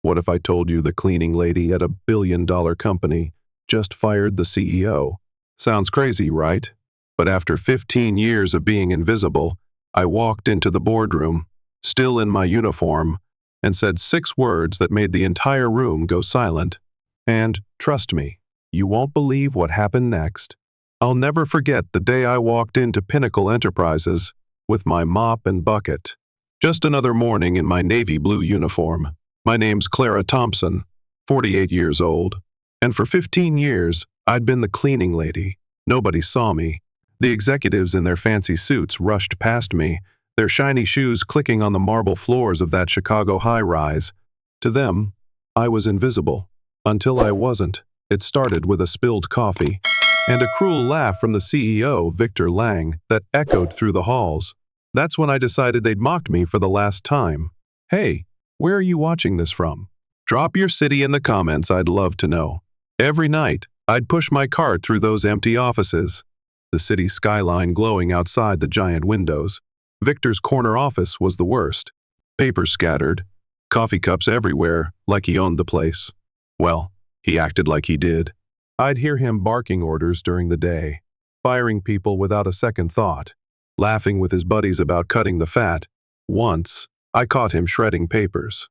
What if I told you the cleaning lady at a billion-dollar company just fired the CEO? Sounds crazy, right? But after 15 years of being invisible, I walked into the boardroom, still in my uniform, and said 6 words that made the entire room go silent. And, trust me, you won't believe what happened next. I'll never forget the day I walked into Pinnacle Enterprises with my mop and bucket. Just another morning in my navy blue uniform. My name's Clara Thompson, 48 years old, and for 15 years, I'd been the cleaning lady. Nobody saw me. The executives in their fancy suits rushed past me, their shiny shoes clicking on the marble floors of that Chicago high-rise. To them, I was invisible. Until I wasn't. It started with a spilled coffee and a cruel laugh from the CEO, Victor Lang, that echoed through the halls. That's when I decided they'd mocked me for the last time. Hey, where are you watching this from? Drop your city in the comments, I'd love to know. Every night, I'd push my cart through those empty offices, the city skyline glowing outside the giant windows. Victor's corner office was the worst. Papers scattered, coffee cups everywhere, like he owned the place. Well, he acted like he did. I'd hear him barking orders during the day, firing people without a second thought, laughing with his buddies about cutting the fat. Once, I caught him shredding papers.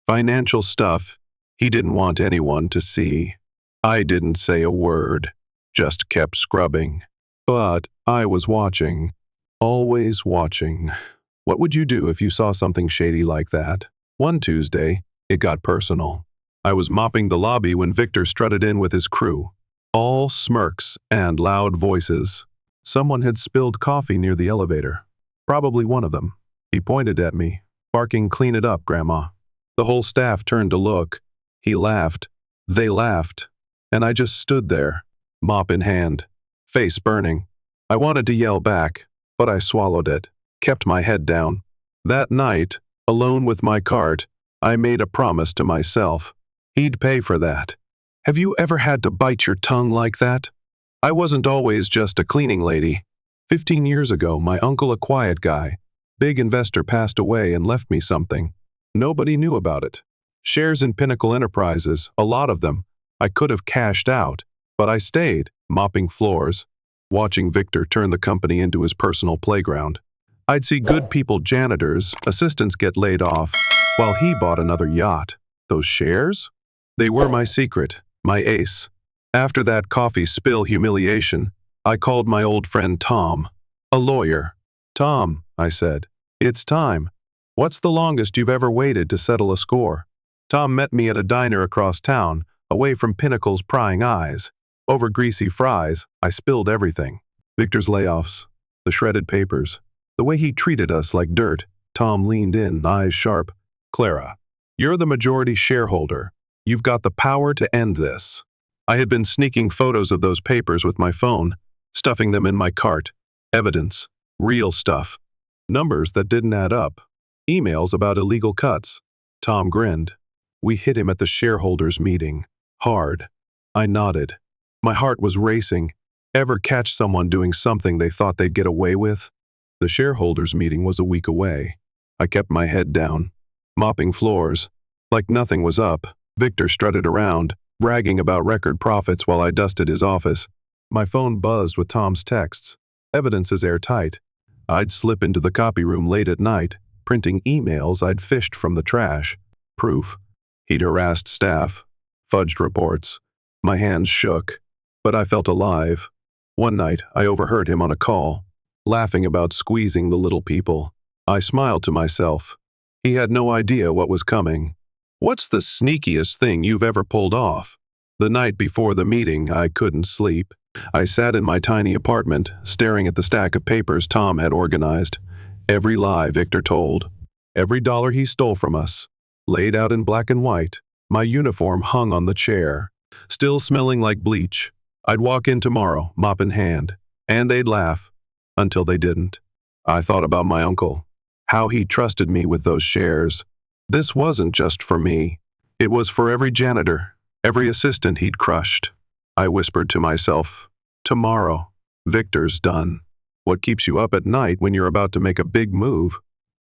Financial stuff he didn't want anyone to see. I didn't say a word, just kept scrubbing. But I was watching, always watching. What would you do if you saw something shady like that? One Tuesday, it got personal. I was mopping the lobby when Victor strutted in with his crew. All smirks and loud voices. Someone had spilled coffee near the elevator. Probably one of them. He pointed at me, barking, "Clean it up, Grandma." The whole staff turned to look. He laughed. They laughed. And I just stood there, mop in hand, face burning. I wanted to yell back, but I swallowed it, kept my head down. That night, alone with my cart, I made a promise to myself. He'd pay for that. Have you ever had to bite your tongue like that? I wasn't always just a cleaning lady. 15 years ago, my uncle, a quiet guy, big investor, passed away and left me something. Nobody knew about it. Shares in Pinnacle Enterprises, a lot of them. I could have cashed out, but I stayed, mopping floors, watching Victor turn the company into his personal playground. I'd see good people, janitors, assistants get laid off, while he bought another yacht. Those shares? They were my secret, my ace. After that coffee spill humiliation, I called my old friend Tom, a lawyer. "Tom," I said, "it's time. What's the longest you've ever waited to settle a score?" Tom met me at a diner across town, away from Pinnacle's prying eyes. Over greasy fries, I spilled everything. Victor's layoffs, the shredded papers, the way he treated us like dirt. Tom leaned in, eyes sharp. "Clara, you're the majority shareholder. You've got the power to end this." I had been sneaking photos of those papers with my phone, stuffing them in my cart. Evidence, real stuff. Numbers that didn't add up. Emails about illegal cuts. Tom grinned. We hit him at the shareholders' meeting. Hard. I nodded. My heart was racing. Ever catch someone doing something they thought they'd get away with? The shareholders' meeting was a week away. I kept my head down, mopping floors. Like nothing was up. Victor strutted around, bragging about record profits while I dusted his office. My phone buzzed with Tom's texts. Evidence is airtight. I'd slip into the copy room late at night, printing emails I'd fished from the trash. Proof. He'd harassed staff, fudged reports. My hands shook, but I felt alive. One night, I overheard him on a call, laughing about squeezing the little people. I smiled to myself. He had no idea what was coming. "What's the sneakiest thing you've ever pulled off?" The night before the meeting, I couldn't sleep. I sat in my tiny apartment, staring at the stack of papers Tom had organized. Every lie Victor told. Every dollar he stole from us. Laid out in black and white. My uniform hung on the chair, still smelling like bleach. I'd walk in tomorrow, mop in hand, and they'd laugh. Until they didn't. I thought about my uncle. How he trusted me with those shares. This wasn't just for me. It was for every janitor, every assistant he'd crushed. I whispered to myself, "Tomorrow, Victor's done." What keeps you up at night when you're about to make a big move?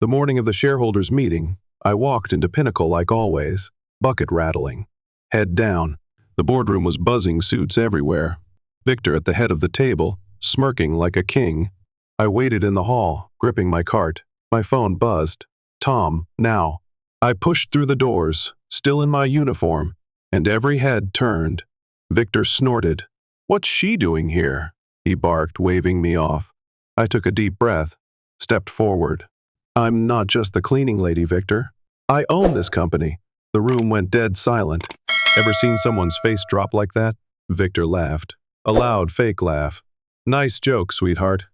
The morning of the shareholders' meeting, I walked into Pinnacle like always. bucket rattling. Head down. The boardroom was buzzing, suits everywhere. Victor at the head of the table, smirking like a king. I waited in the hall, gripping my cart. My phone buzzed. Tom, now. I pushed through the doors, still in my uniform, and every head turned. Victor snorted. "What's she doing here?" he barked, waving me off. I took a deep breath, stepped forward. "I'm not just the cleaning lady, Victor. I own this company." The room went dead silent. Ever seen someone's face drop like that? Victor laughed. A loud, fake laugh. "Nice joke, sweetheart.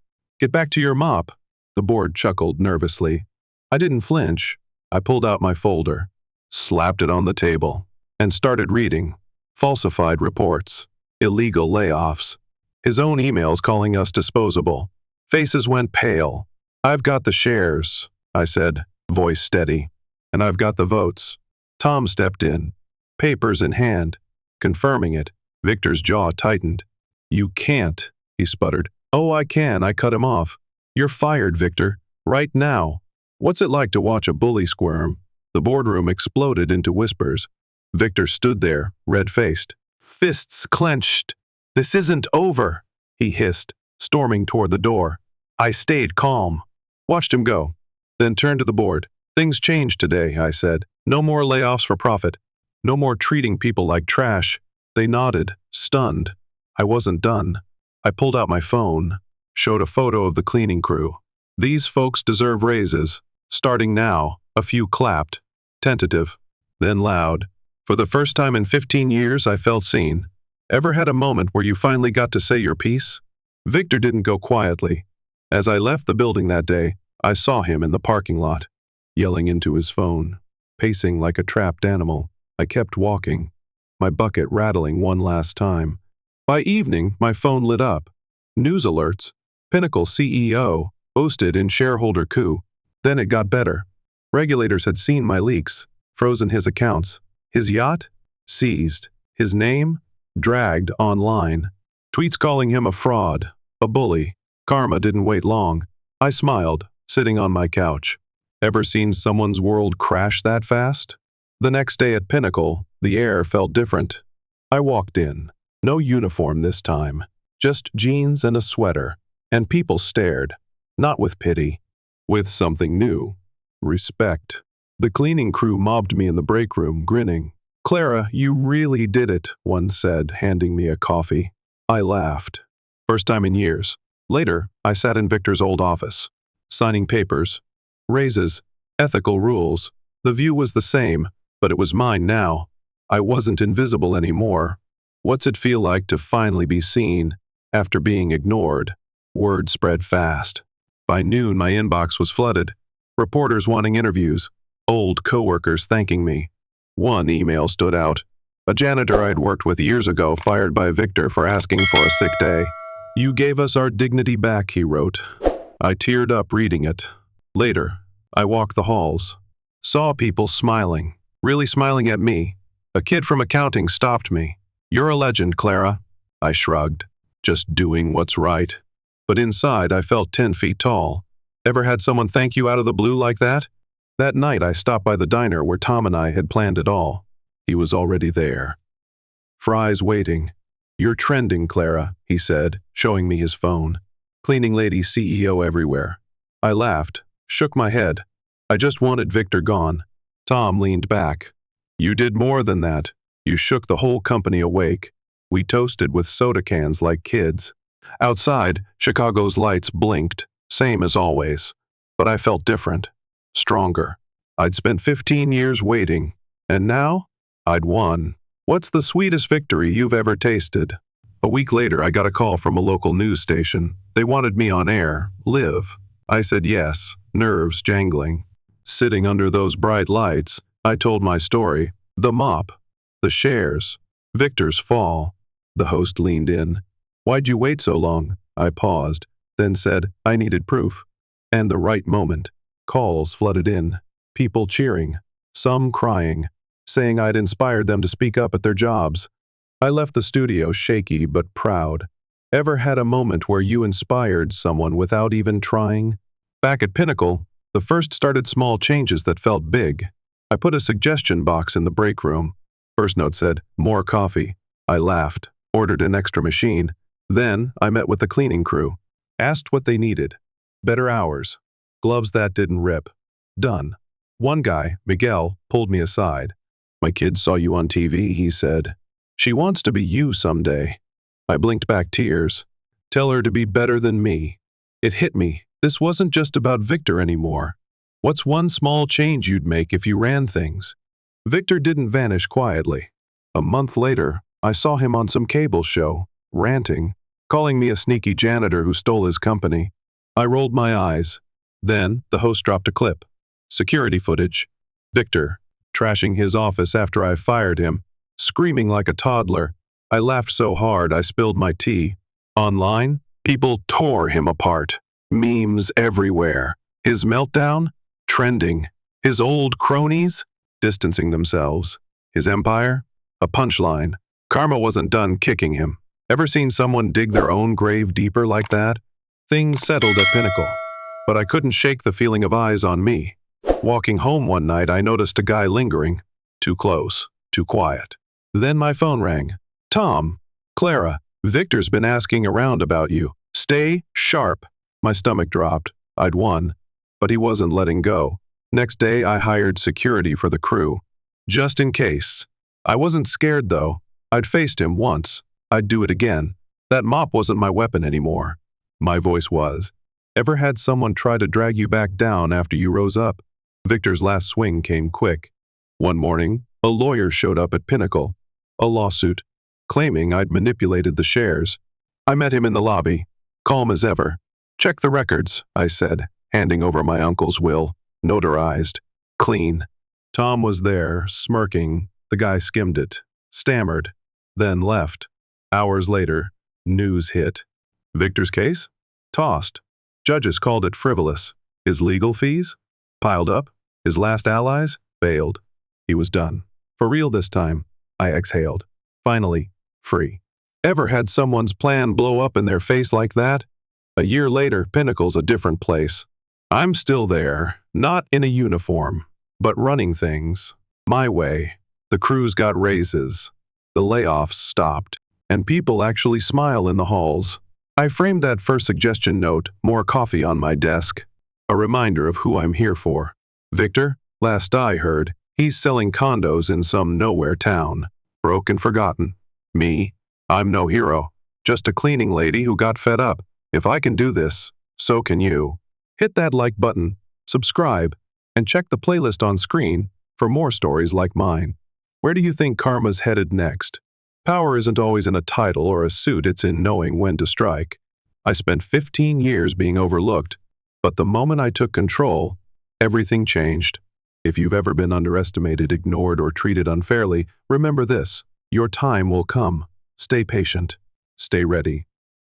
Get back to your mop." The board chuckled nervously. I didn't flinch. I pulled out my folder, slapped it on the table, and started reading. Falsified reports. Illegal layoffs. His own emails calling us disposable. Faces went pale. "I've got the shares," I said, voice steady. "And I've got the votes." Tom stepped in, papers in hand, confirming it. Victor's jaw tightened. "You can't," he sputtered. "Oh, I can," I cut him off. "You're fired, Victor. Right now." What's it like to watch a bully squirm? The boardroom exploded into whispers. Victor stood there, red-faced, fists clenched. "This isn't over," he hissed, storming toward the door. I stayed calm, watched him go, then turned to the board. "Things changed today," I said. "No more layoffs for profit. No more treating people like trash." They nodded, stunned. I wasn't done. I pulled out my phone, showed a photo of the cleaning crew. "These folks deserve raises. Starting now." A few clapped, tentative, then loud. For the first time in 15 years, I felt seen. Ever had a moment where you finally got to say your piece? Victor didn't go quietly. As I left the building that day, I saw him in the parking lot, yelling into his phone, pacing like a trapped animal. I kept walking, my bucket rattling one last time. By evening, my phone lit up. News alerts. Pinnacle CEO boasted in shareholder coup. Then it got better. Regulators had seen my leaks, frozen his accounts. His yacht? Seized. His name? Dragged online. Tweets calling him a fraud, a bully. Karma didn't wait long. I smiled, sitting on my couch. Ever seen someone's world crash that fast? The next day at Pinnacle, the air felt different. I walked in. No uniform this time. Just jeans and a sweater. And people stared. Not with pity. With something new. Respect. The cleaning crew mobbed me in the break room, grinning. "Clara, you really did it," one said, handing me a coffee. I laughed. First time in years. Later, I sat in Victor's old office, signing papers, raises, ethical rules. The view was the same, but it was mine now. I wasn't invisible anymore. What's it feel like to finally be seen after being ignored? Word spread fast. By noon, my inbox was flooded. Reporters wanting interviews. Old coworkers thanking me. One email stood out. A janitor I'd worked with years ago fired by Victor for asking for a sick day. "You gave us our dignity back," he wrote. I teared up reading it. Later, I walked the halls. Saw people smiling. Really smiling at me. A kid from accounting stopped me. "You're a legend, Clara." I shrugged. Just doing what's right. But inside, I felt 10 feet tall. Ever had someone thank you out of the blue like that? That night, I stopped by the diner where Tom and I had planned it all. He was already there. Fries waiting. "You're trending, Clara," he said, showing me his phone. Cleaning lady CEO everywhere. I laughed, shook my head. I just wanted Victor gone. Tom leaned back. "You did more than that. You shook the whole company awake. We toasted with soda cans like kids." Outside, Chicago's lights blinked, same as always. But I felt different, stronger. I'd spent 15 years waiting, and now I'd won. "What's the sweetest victory you've ever tasted?" A week later, I got a call from a local news station. They wanted me on air, live. I said yes, nerves jangling. Sitting under those bright lights, I told my story. The mop, the shares, Victor's fall. The host leaned in. "Why'd you wait so long?" I paused, then said I needed proof. And the right moment. Calls flooded in. People cheering, some crying, saying I'd inspired them to speak up at their jobs. I left the studio shaky but proud. Ever had a moment where you inspired someone without even trying? Back at Pinnacle, the first started small changes that felt big. I put a suggestion box in the break room. First note said, "More coffee." I laughed, ordered an extra machine. Then I met with the cleaning crew. Asked what they needed. Better hours. Gloves that didn't rip. Done. One guy, Miguel, pulled me aside. "My kid saw you on TV," he said. "She wants to be you someday." I blinked back tears. "Tell her to be better than me." It hit me. This wasn't just about Victor anymore. What's one small change you'd make if you ran things? Victor didn't vanish quietly. A month later, I saw him on some cable show, ranting, calling me a sneaky janitor who stole his company. I rolled my eyes. Then the host dropped a clip. Security footage. Victor, trashing his office after I fired him, screaming like a toddler. I laughed so hard I spilled my tea. Online, people tore him apart. Memes everywhere. His meltdown? Trending. His old cronies? Distancing themselves. His empire? A punchline. Karma wasn't done kicking him. Ever seen someone dig their own grave deeper like that? Things settled at Pinnacle. But I couldn't shake the feeling of eyes on me. Walking home one night, I noticed a guy lingering. Too close. Too quiet. Then my phone rang. "Tom, Clara, Victor's been asking around about you. Stay sharp." My stomach dropped. I'd won. But he wasn't letting go. Next day, I hired security for the crew. Just in case. I wasn't scared, though. I'd faced him once. I'd do it again. That mop wasn't my weapon anymore. My voice was. Ever had someone try to drag you back down after you rose up? Victor's last swing came quick. One morning, a lawyer showed up at Pinnacle. A lawsuit, claiming I'd manipulated the shares. I met him in the lobby, calm as ever. "Check the records," I said, handing over my uncle's will, notarized, clean. Tom was there, smirking. The guy skimmed it, stammered, then left. Hours later, news hit. Victor's case? Tossed. Judges called it frivolous. His legal fees? Piled up. His last allies? Bailed. He was done. For real this time. I exhaled. Finally, free. Ever had someone's plan blow up in their face like that? A year later, Pinnacle's a different place. I'm still there, not in a uniform, but running things. My way. The crews got raises. The layoffs stopped. And people actually smile in the halls. I framed that first suggestion note, "More coffee," on my desk. A reminder of who I'm here for. Victor, last I heard, he's selling condos in some nowhere town. Broke and forgotten. Me? I'm no hero. Just a cleaning lady who got fed up. If I can do this, so can you. Hit that like button, subscribe, and check the playlist on screen for more stories like mine. Where do you think karma's headed next? Power isn't always in a title or a suit, it's in knowing when to strike. I spent 15 years being overlooked, but the moment I took control, everything changed. If you've ever been underestimated, ignored, or treated unfairly, remember this: your time will come. Stay patient. Stay ready.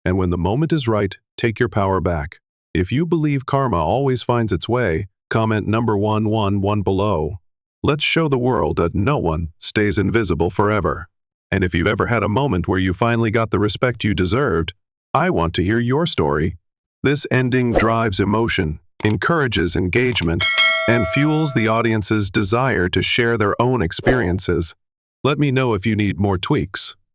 And when the moment is right, take your power back. If you believe karma always finds its way, comment number 111 below. Let's show the world that no one stays invisible forever. And if you've ever had a moment where you finally got the respect you deserved, I want to hear your story. This ending drives emotion, encourages engagement, and fuels the audience's desire to share their own experiences. Let me know if you need more tweaks.